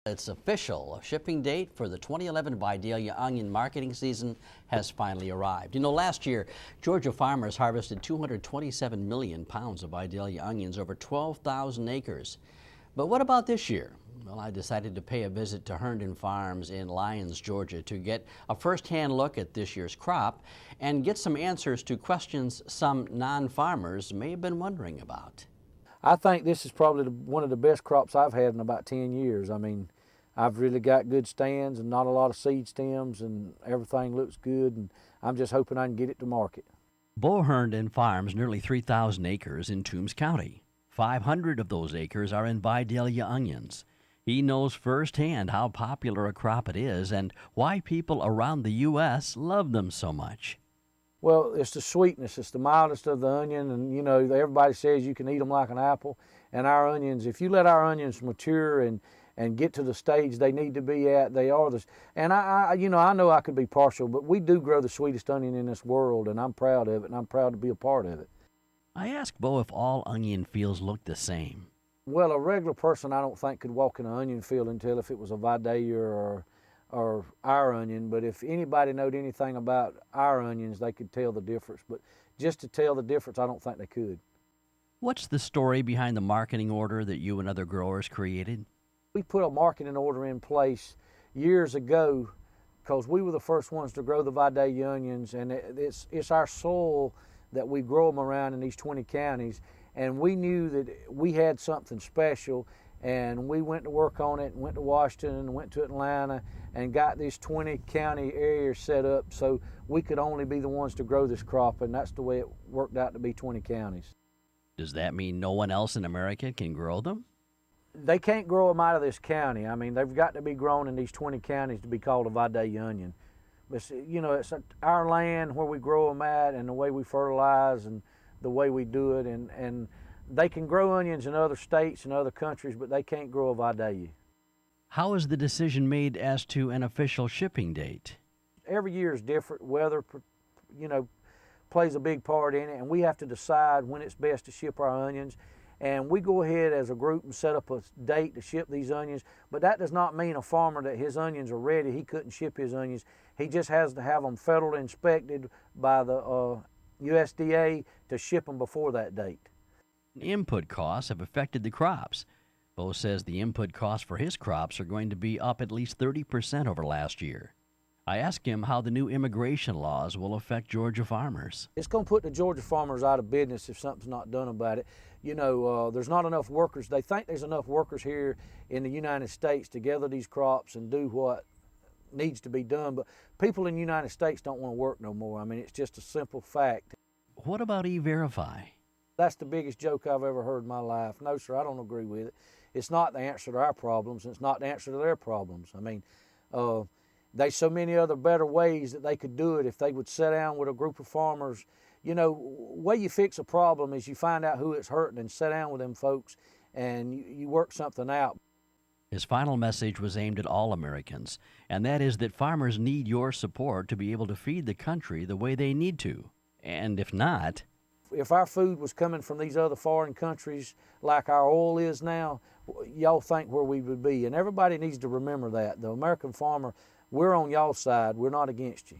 It's official. A shipping date for the 2011 Vidalia Onion Marketing season has finally arrived. You know, last year, Georgia farmers harvested 227 million pounds of Vidalia onions over 12,000 acres. But what about this year? Well, I decided to pay a visit to Herndon Farms in Lyons, Georgia, to get a first-hand look at this year's crop and get some answers to questions some non-farmers may have been wondering about. I think this is probably one of the best crops I've had in about 10 years. I mean, I've really got good stands and not a lot of seed stems, and everything looks good, and I'm just hoping I can get it to market. Bo Herndon farms nearly 3,000 acres in Toombs County. 500 of those acres are in Vidalia onions. He knows firsthand how popular a crop it is and why people around the U.S. love them so much. Well, it's the sweetness, it's the mildest of the onion, and you know, everybody says you can eat them like an apple. And our onions, if you let our onions mature and get to the stage they need to be at, they are the, and I know I could be partial, but we do grow the sweetest onion in this world, and I'm proud of it, and I'm proud to be a part of it. I asked Bo if all onion fields look the same. Well, a regular person I don't think could walk in an onion field and tell if it was a Vidalia or our onion, but if anybody knowed anything about our onions, they could tell the difference. But just to tell the difference, I don't think they could. What's the story behind the marketing order that you and other growers created? We put a marketing order in place years ago because we were the first ones to grow the Vidalia onions, and it's our soil that we grow them around in these 20 counties, and we knew that we had something special. And we went to work on it, and went to Washington, and went to Atlanta, and got this 20 county area set up so we could only be the ones to grow this crop, and that's the way it worked out to be 20 counties. Does that mean no one else in America can grow them? They can't grow them out of this county. I mean, they've got to be grown in these 20 counties to be called a Vidalia onion. But you know, it's our land where we grow them at, and the way we fertilize, and the way we do it, and they can grow onions in other states and other countries, but they can't grow a Vidalia. How is the decision made as to an official shipping date? Every year is different. Weather, plays a big part in it, and we have to decide when it's best to ship our onions. And we go ahead as a group and set up a date to ship these onions, but that does not mean a farmer that his onions are ready, he couldn't ship his onions. He just has to have them federally inspected by the USDA to ship them before that date. Input costs have affected the crops. Bo says the input costs for his crops are going to be up at least 30% over last year. I asked him how the new immigration laws will affect Georgia farmers. It's going to put the Georgia farmers out of business if something's not done about it. You know, there's not enough workers. They think there's enough workers here in the United States to gather these crops and do what needs to be done, but people in the United States don't want to work no more. I mean, it's just a simple fact. What about E-Verify? That's the biggest joke I've ever heard in my life. No, sir, I don't agree with it. It's not the answer to our problems, and it's not the answer to their problems. I mean, there's so many other better ways that they could do it if they would sit down with a group of farmers. You know, the way you fix a problem is you find out who it's hurting and sit down with them folks and you work something out. His final message was aimed at all Americans, and that is that farmers need your support to be able to feed the country the way they need to. And if not, if our food was coming from these other foreign countries like our oil is now, y'all think where we would be. And everybody needs to remember that. The American farmer, we're on y'all's side. We're not against you.